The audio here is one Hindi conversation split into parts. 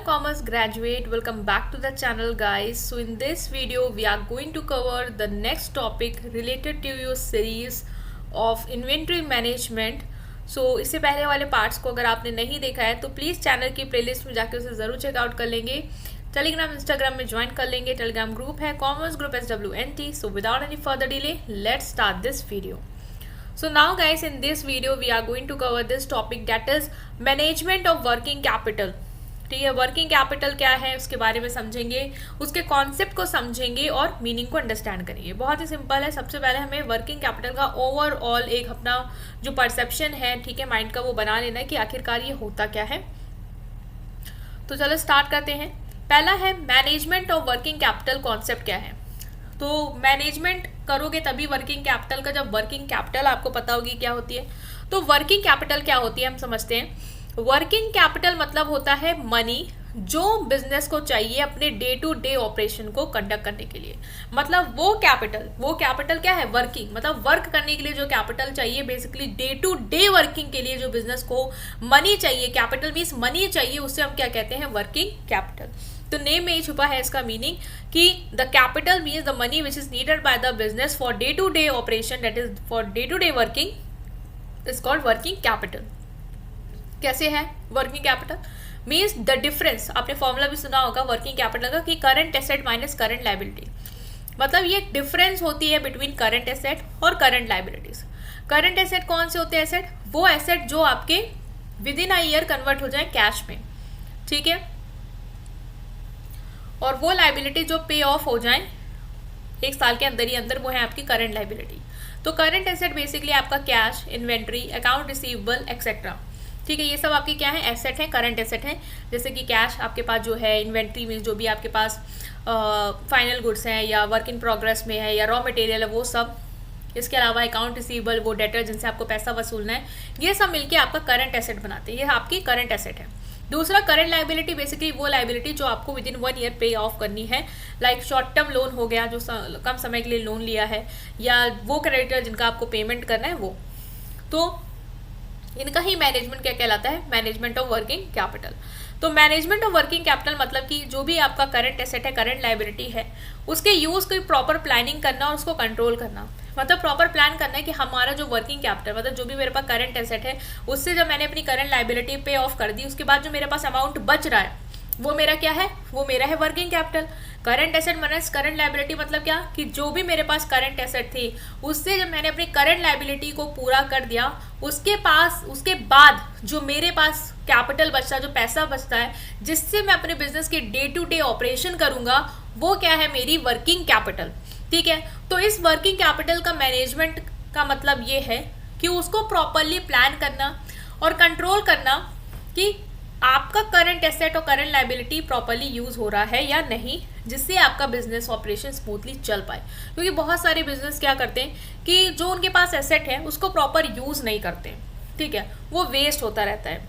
Commerce graduate, welcome back to the channel guys. So in this video we are going to cover the next topic related to your series of inventory management. So इससे पहले वाले पार्ट्स को अगर आपने नहीं देखा है तो प्लीज़ चैनल की प्लेलिस्ट में जाकर उसे ज़रूर चेकआउट कर लेंगे. टेलीग्राम इंस्टाग्राम में ज्वाइन कर लेंगे. टेलीग्राम ग्रुप है commerce group SWT. So without any further delay, let's start this video. So now guys, in this video we are going to cover this topic, that is management of working capital. ठीक है, वर्किंग कैपिटल क्या है उसके बारे में समझेंगे, उसके कॉन्सेप्ट को समझेंगे और मीनिंग को अंडरस्टैंड करेंगे. बहुत ही सिंपल है. सबसे पहले हमें वर्किंग कैपिटल का ओवरऑल एक अपना जो परसेप्शन है, ठीक है, माइंड का, वो बना लेना है कि आखिरकार ये होता क्या है. तो चलो स्टार्ट करते हैं. पहला है management of working capital. Concept क्या है? तो मैनेजमेंट करोगे तभी वर्किंग कैपिटल का. जब वर्किंग कैपिटल आपको पता होगी क्या होती है. तो वर्किंग कैपिटल क्या होती है हम समझते हैं. वर्किंग कैपिटल मतलब होता है मनी जो बिजनेस को चाहिए अपने डे टू डे ऑपरेशन को कंडक्ट करने के लिए. मतलब वो कैपिटल क्या है? वर्किंग, मतलब वर्क करने के लिए जो कैपिटल चाहिए, basically day to day working के लिए जो बिजनेस को मनी चाहिए, कैपिटल मीन्स मनी चाहिए, उससे हम क्या कहते हैं? Working capital. तो नेम में ही छुपा है इसका मीनिंग कि the capital means the money which is needed by the business for day to day operation, that is for day to day working, is called working capital. कैसे है working capital? Means the difference. आपने फॉर्मूला भी सुना होगा वर्किंग कैपिटल का कि current asset minus current liability. मतलब ये डिफरेंस होती है बिटवीन करंट एसेट और करंट लायबिलिटीज. करंट एसेट कौन से होते हैं? एसेट वो एसेट जो आपके with in a year convert हो जाए कैश में, ठीक है, और वो लायबिलिटी जो पे ऑफ हो जाए एक साल के अंदर ही अंदर, वो है आपकी करंट लायबिलिटी. तो करंट एसेट बेसिकली आपका cash, inventory, account receivable etcetera, ठीक है, ये सब आपके क्या है? एसेट है, करंट एसेट है. जैसे कि कैश आपके पास जो है, इन्वेंट्री मीन्स जो भी आपके पास फाइनल गुड्स हैं या वर्क इन प्रोग्रेस में है या रॉ मटेरियल है वो सब. इसके अलावा अकाउंट रिसीवेबल, वो डेटर जिनसे आपको पैसा वसूलना है, ये सब मिलके आपका करंट एसेट बनाते हैं. ये आपकी करंट एसेट है. दूसरा करंट लायबिलिटी, बेसिकली वो लायबिलिटी जो आपको विद इन 1 ईयर पे ऑफ करनी है. लाइक शॉर्ट टर्म लोन हो गया, जो कम समय के लिए लोन लिया है, या वो क्रेडिटर जिनका आपको पेमेंट करना है वो. तो इनका ही मैनेजमेंट क्या कहलाता है? Management of working capital. तो मैनेजमेंट ऑफ वर्किंग कैपिटल मतलब कि जो भी आपका करंट एसेट है, करंट लायबिलिटी है, उसके यूज की प्रॉपर प्लानिंग करना और उसको कंट्रोल करना. मतलब प्रॉपर प्लान करना है कि हमारा जो वर्किंग कैपिटल, मतलब जो भी मेरे पास करंट एसेट है, उससे जब मैंने अपनी करंट लायबिलिटी पे ऑफ कर दी, उसके बाद जो मेरे पास अमाउंट बच रहा है वो मेरा क्या है? वो मेरा है working capital. Current asset minus current liability मतलब क्या? कि जो भी मेरे पास करंट एसेट थी उससे जब मैंने अपनी करंट लायबिलिटी को पूरा कर दिया, उसके बाद जो मेरे पास कैपिटल बचता है, जो पैसा बचता है, जिससे मैं अपने बिजनेस के डे टू डे ऑपरेशन करूंगा, वो क्या है? मेरी वर्किंग कैपिटल. ठीक है. तो इस वर्किंग कैपिटल का मैनेजमेंट का मतलब ये है कि उसको प्रॉपरली प्लान करना और कंट्रोल करना कि आपका करंट एसेट और करंट लायबिलिटी प्रॉपरली यूज हो रहा है या नहीं, जिससे आपका बिजनेस ऑपरेशन स्मूथली चल पाए. क्योंकि बहुत सारे बिजनेस क्या करते हैं कि जो उनके पास एसेट है उसको प्रॉपर यूज नहीं करते, ठीक है, वो वेस्ट होता रहता है,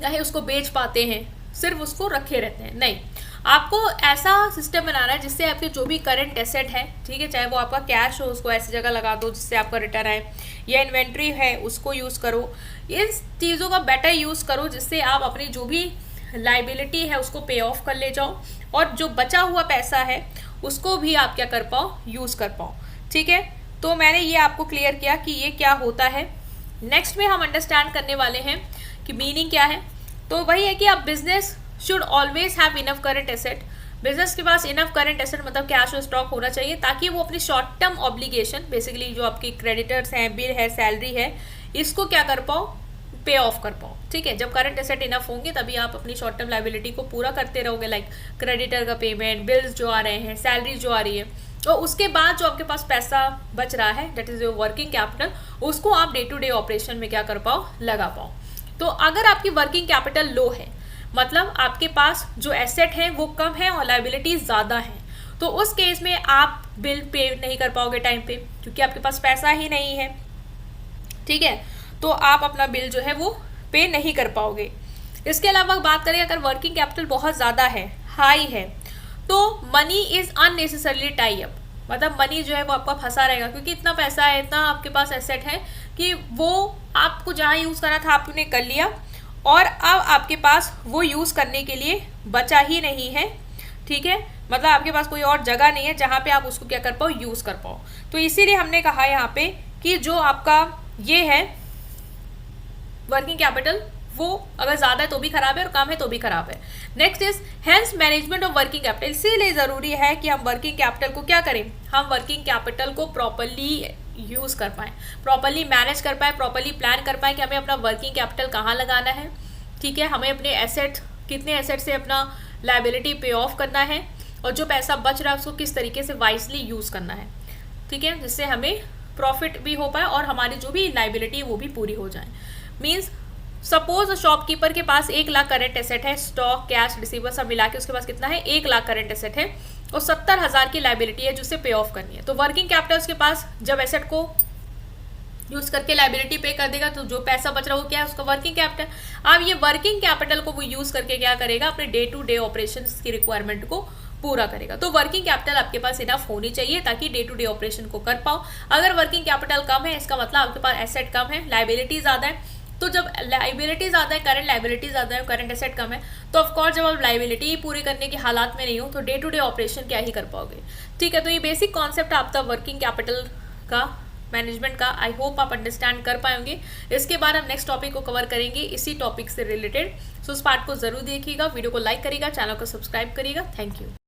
चाहे उसको बेच पाते हैं, सिर्फ उसको रखे रहते हैं. नहीं, आपको ऐसा सिस्टम बनाना है जिससे आपके जो भी करंट एसेट है, ठीक है, चाहे वो आपका कैश हो, उसको ऐसी जगह लगा दो जिससे आपका रिटर्न आए, या इन्वेंट्री है उसको यूज़ करो. इस चीज़ों का बेटर यूज़ करो जिससे आप अपनी जो भी लायबिलिटी है उसको पे ऑफ कर ले जाओ, और जो बचा हुआ पैसा है उसको भी आप क्या कर पाओ? यूज़ कर पाओ. ठीक है. तो मैंने ये आपको क्लियर किया कि ये क्या होता है. नेक्स्ट में हम अंडरस्टैंड करने वाले हैं कि मीनिंग क्या है. तो वही है कि आप business should always have enough current asset. Business के पास इनफ करंट एसेट मतलब कैश और स्टॉक होना चाहिए, ताकि वो अपनी शॉर्ट टर्म ऑब्लिगेशन, बेसिकली जो आपकी क्रेडिटर्स हैं, बिल है, सैलरी है, इसको क्या कर पाओ? पे ऑफ कर पाओ. ठीक है. जब करंट एसेट इनफ होंगे तभी आप अपनी शॉर्ट टर्म लायबिलिटी को पूरा करते रहोगे, लाइक क्रेडिटर का पेमेंट, बिल्स जो आ रहे हैं, सैलरी जो आ रही है. तो उसके बाद जो आपके पास पैसा बच रहा है, that is your working capital, उसको आप डे टू डे ऑपरेशन में क्या कर पाओ? लगा पाओ. तो अगर आपकी वर्किंग कैपिटल लो है, मतलब आपके पास जो एसेट है वो कम है और लायबिलिटी ज़्यादा है, तो उस केस में आप बिल पे नहीं कर पाओगे टाइम पे, क्योंकि आपके पास पैसा ही नहीं है. ठीक है. तो आप अपना बिल जो है वो पे नहीं कर पाओगे. इसके अलावा बात करें अगर वर्किंग कैपिटल बहुत ज़्यादा है, हाई है, तो money is unnecessarily tie up. मतलब मनी जो है वो आपका फंसा रहेगा, क्योंकि इतना पैसा है, इतना आपके पास एसेट है कि वो आपको जहाँ यूज़ करना था आपने कर लिया, और अब आपके पास वो यूज करने के लिए बचा ही नहीं है, ठीक है, मतलब आपके पास कोई और जगह नहीं है जहां पे आप उसको क्या कर पाओ, यूज कर पाओ। तो इसीलिए हमने कहा यहाँ पे कि जो आपका ये है वर्किंग कैपिटल, वो अगर ज्यादा है तो भी खराब है और कम है तो भी खराब है। Next is hence management of working capital. इसीलिए जरूरी है कि हम वर्किंग कैपिटल को क्या करें, हम वर्किंग कैपिटल को प्रॉपरली यूज कर पाए, प्रॉपरली मैनेज कर पाए, प्रॉपरली प्लान कर पाए कि हमें अपना वर्किंग कैपिटल कहाँ लगाना है, ठीक है, हमें अपने एसेट, कितने एसेट से अपना लायबिलिटी पे ऑफ करना है, और जो पैसा बच रहा है उसको किस तरीके से वाइजली यूज करना है, ठीक है, जिससे हमें प्रॉफिट भी हो पाए और हमारी जो भी लायबिलिटी है वो भी पूरी हो जाए। मीन्स सपोज शॉपकीपर के पास 1 लाख करंट एसेट है, स्टॉक, कैश, रिसीवर सब मिला के उसके पास कितना है, 1 लाख करंट एसेट है और 70,000 की लायबिलिटी है जिससे पे ऑफ करनी है। तो वर्किंग कैपिटल उसके पास जब एसेट को यूज करके लायबिलिटी पे कर देगा तो जो पैसा बच रहा है वो क्या है, उसका वर्किंग कैपिटल। अब ये वर्किंग कैपिटल को वो यूज करके क्या करेगा, अपने डे टू डे ऑपरेशंस की रिक्वायरमेंट को पूरा करेगा। तो वर्किंग कैपिटल आपके पास इनफ होनी चाहिए ताकि डे टू डे ऑपरेशन को कर पाओ। अगर वर्किंग कैपिटल कम है इसका मतलब आपके पास एसेट कम है, लायबिलिटी ज्यादा है। तो जब लायबिलिटी ज्यादा है, करंट लायबिलिटी ज्यादा है, करंट एसेट कम है, तो ऑफकोर्स जब आप लायबिलिटी पूरी करने के हालात में नहीं हो तो डे टू डे ऑपरेशन क्या ही कर पाओगे, ठीक है। तो ये बेसिक कॉन्सेप्ट आपका वर्किंग कैपिटल का, मैनेजमेंट का, आई होप आप अंडरस्टैंड कर पाएंगे। इसके बाद हम नेक्स्ट टॉपिक को कवर करेंगे इसी टॉपिक से रिलेटेड। सो उस पार्ट को जरूर देखिएगा, वीडियो को लाइक करिएगा, चैनल को सब्सक्राइब करिएगा। Thank you.